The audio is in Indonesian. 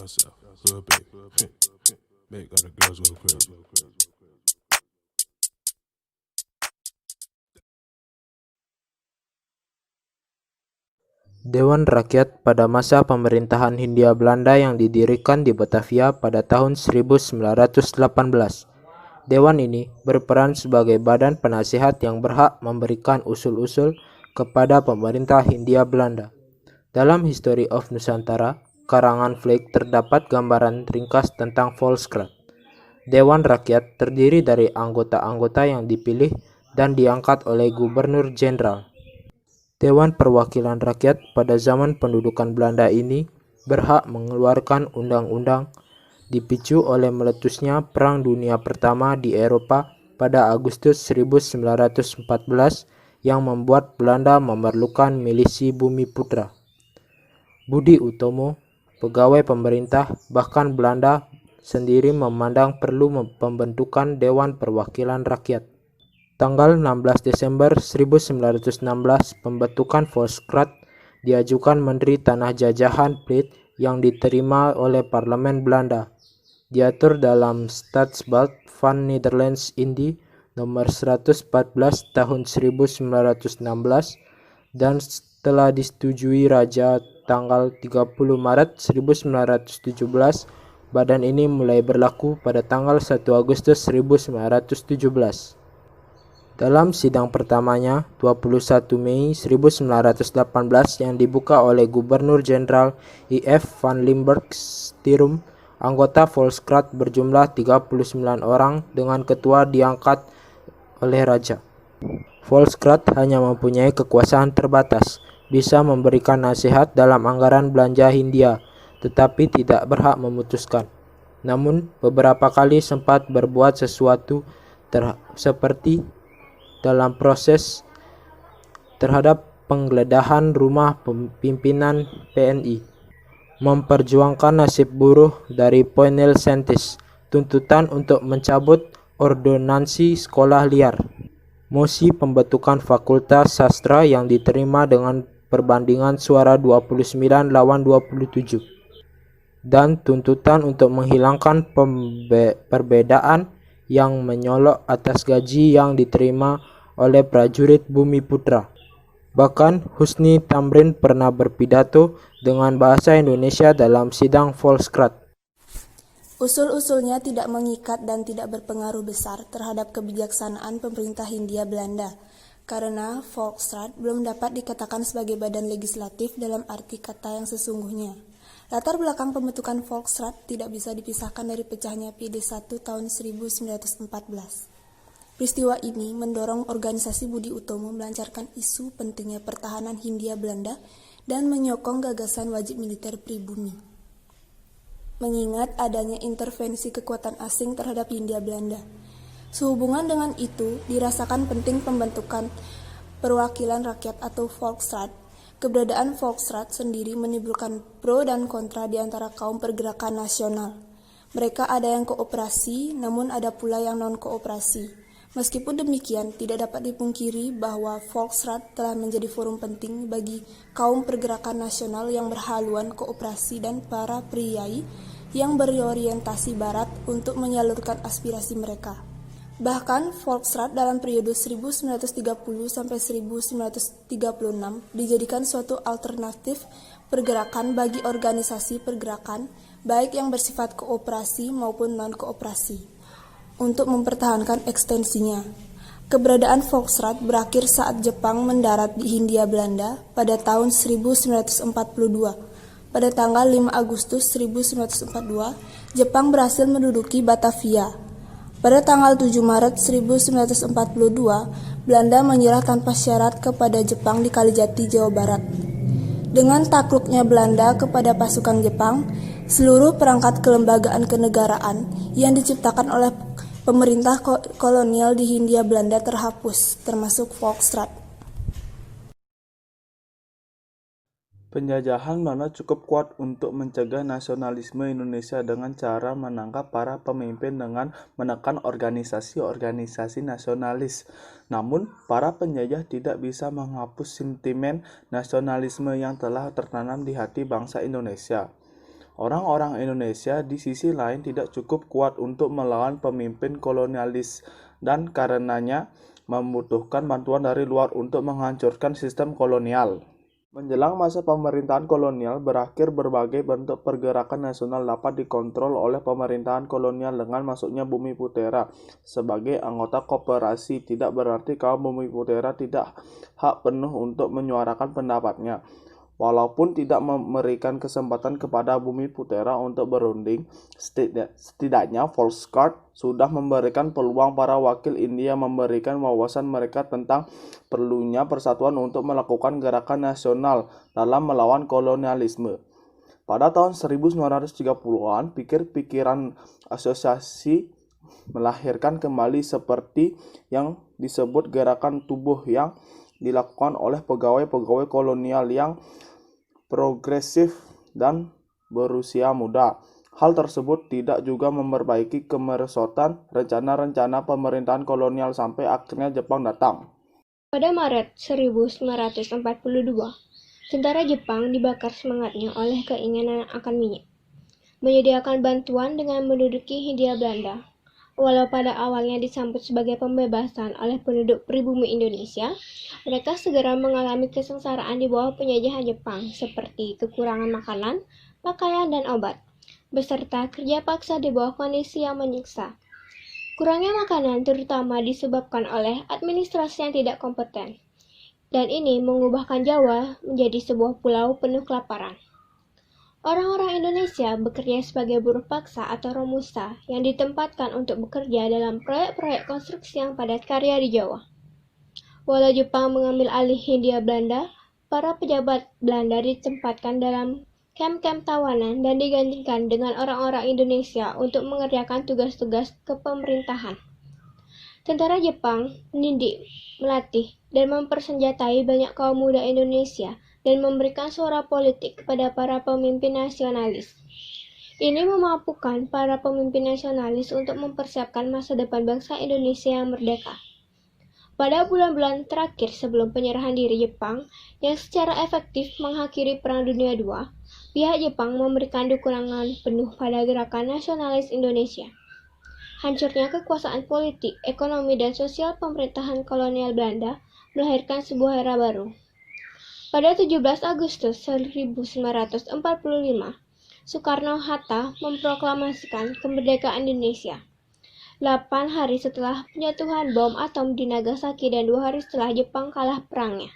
myself. So big. Make other girls go crazy. Dewan Rakyat pada masa pemerintahan Hindia Belanda yang didirikan di Batavia pada tahun 1918. Dewan ini berperan sebagai badan penasihat yang berhak memberikan usul-usul kepada pemerintah Hindia Belanda. Dalam History of Nusantara, karangan Flake terdapat gambaran ringkas tentang Volksraad. Dewan Rakyat terdiri dari anggota-anggota yang dipilih dan diangkat oleh Gubernur Jenderal. Dewan Perwakilan Rakyat pada zaman pendudukan Belanda ini berhak mengeluarkan undang-undang dipicu oleh meletusnya Perang Dunia Pertama di Eropa pada Agustus 1914 yang membuat Belanda memerlukan milisi Bumi Putra. Budi Utomo, pegawai pemerintah, bahkan Belanda sendiri memandang perlu pembentukan Dewan Perwakilan Rakyat. Tanggal 16 Desember 1916, pembentukan Volksraad diajukan Menteri Tanah Jajahan Piet yang diterima oleh Parlemen Belanda. Diatur dalam Stadsblad van Nederlands Indie nomor 114 tahun 1916 dan telah disetujui Raja tanggal 30 Maret 1917. Badan ini mulai berlaku pada tanggal 1 Agustus 1917. Dalam sidang pertamanya, 21 Mei 1918 yang dibuka oleh Gubernur Jenderal I.F. van Limburg Stirum, anggota Volksraad berjumlah 39 orang dengan ketua diangkat oleh Raja. Volksraad hanya mempunyai kekuasaan terbatas, bisa memberikan nasihat dalam anggaran belanja Hindia, tetapi tidak berhak memutuskan. Namun, beberapa kali sempat berbuat sesuatu seperti dalam proses terhadap penggeledahan rumah pimpinan PNI, memperjuangkan nasib buruh dari Poinel Sentis, tuntutan untuk mencabut ordonansi sekolah liar, mosi pembentukan Fakultas Sastra yang diterima dengan perbandingan suara 29 lawan 27, dan tuntutan untuk menghilangkan perbedaan yang menyolok atas gaji yang diterima oleh prajurit Bumi Putra. Bahkan Husni Tamrin pernah berpidato dengan bahasa Indonesia dalam sidang Volksraad. Usul-usulnya tidak mengikat dan tidak berpengaruh besar terhadap kebijaksanaan pemerintah Hindia Belanda, karena Volksraad belum dapat dikatakan sebagai badan legislatif dalam arti kata yang sesungguhnya. Latar belakang pembentukan Volksraad tidak bisa dipisahkan dari pecahnya PD1 tahun 1914. Peristiwa ini mendorong organisasi Budi Utomo melancarkan isu pentingnya pertahanan Hindia Belanda dan menyokong gagasan wajib militer pribumi. Mengingat adanya intervensi kekuatan asing terhadap Hindia Belanda. Sehubungan dengan itu, dirasakan penting pembentukan perwakilan rakyat atau Volksraad. Keberadaan Volksraad sendiri menimbulkan pro dan kontra di antara kaum pergerakan nasional. Mereka ada yang kooperasi, namun ada pula yang non-kooperasi. Meskipun demikian, tidak dapat dipungkiri bahwa Volksraad telah menjadi forum penting bagi kaum pergerakan nasional yang berhaluan kooperasi dan para priai yang berorientasi barat untuk menyalurkan aspirasi mereka. Bahkan Volksraad dalam periode 1930 sampai 1936 dijadikan suatu alternatif pergerakan bagi organisasi pergerakan baik yang bersifat kooperasi maupun non-kooperasi untuk mempertahankan ekstensinya. Keberadaan Volksraad berakhir saat Jepang mendarat di Hindia Belanda pada tahun 1942. Pada tanggal 5 Agustus 1942, Jepang berhasil menduduki Batavia. Pada tanggal 7 Maret 1942, Belanda menyerah tanpa syarat kepada Jepang di Kalijati, Jawa Barat. Dengan takluknya Belanda kepada pasukan Jepang, seluruh perangkat kelembagaan kenegaraan yang diciptakan oleh pemerintah kolonial di Hindia Belanda terhapus, termasuk Volksraad. Penjajahan Belanda cukup kuat untuk mencegah nasionalisme Indonesia dengan cara menangkap para pemimpin dengan menekan organisasi-organisasi nasionalis. Namun, para penjajah tidak bisa menghapus sentimen nasionalisme yang telah tertanam di hati bangsa Indonesia. Orang-orang Indonesia di sisi lain tidak cukup kuat untuk melawan pemimpin kolonialis dan karenanya membutuhkan bantuan dari luar untuk menghancurkan sistem kolonial. Menjelang masa pemerintahan kolonial berakhir, berbagai bentuk pergerakan nasional dapat dikontrol oleh pemerintahan kolonial dengan masuknya Bumiputera sebagai anggota koperasi. Tidak berarti kaum Bumiputera tidak hak penuh untuk menyuarakan pendapatnya. Walaupun tidak memberikan kesempatan kepada Bumiputera untuk berunding, setidaknya Volksguard sudah memberikan peluang para wakil India memberikan wawasan mereka tentang perlunya persatuan untuk melakukan gerakan nasional dalam melawan kolonialisme. Pada tahun 1930-an, pikir-pikiran asosiasi melahirkan kembali seperti yang disebut gerakan tubuh yang dilakukan oleh pegawai-pegawai kolonial yang progresif dan berusia muda. Hal tersebut tidak juga memperbaiki kemerosotan rencana-rencana pemerintahan kolonial sampai akhirnya Jepang datang. Pada Maret 1942, tentara Jepang dibakar semangatnya oleh keinginan akan minyak, menyediakan bantuan dengan menduduki Hindia Belanda. Walau pada awalnya disambut sebagai pembebasan oleh penduduk pribumi Indonesia, mereka segera mengalami kesengsaraan di bawah penjajahan Jepang seperti kekurangan makanan, pakaian, dan obat, beserta kerja paksa di bawah kondisi yang menyiksa. Kurangnya makanan terutama disebabkan oleh administrasi yang tidak kompeten, dan ini mengubahkan Jawa menjadi sebuah pulau penuh kelaparan. Orang-orang Indonesia bekerja sebagai buruh paksa atau romusa yang ditempatkan untuk bekerja dalam proyek-proyek konstruksi yang padat karya di Jawa. Walau Jepang mengambil alih Hindia Belanda, para pejabat Belanda ditempatkan dalam kamp-kamp tawanan dan digantikan dengan orang-orang Indonesia untuk mengerjakan tugas-tugas kepemerintahan. Tentara Jepang mendidik, melatih, dan mempersenjatai banyak kaum muda Indonesia dan memberikan suara politik kepada para pemimpin nasionalis. Ini memampukan para pemimpin nasionalis untuk mempersiapkan masa depan bangsa Indonesia yang merdeka. Pada bulan-bulan terakhir sebelum penyerahan diri Jepang, yang secara efektif mengakhiri Perang Dunia II, pihak Jepang memberikan dukungan penuh pada gerakan nasionalis Indonesia. Hancurnya kekuasaan politik, ekonomi, dan sosial pemerintahan kolonial Belanda melahirkan sebuah era baru. Pada 17 Agustus 1945, Soekarno-Hatta memproklamasikan kemerdekaan Indonesia. 8 hari setelah penjatuhan bom atom di Nagasaki dan 2 hari setelah Jepang kalah perangnya.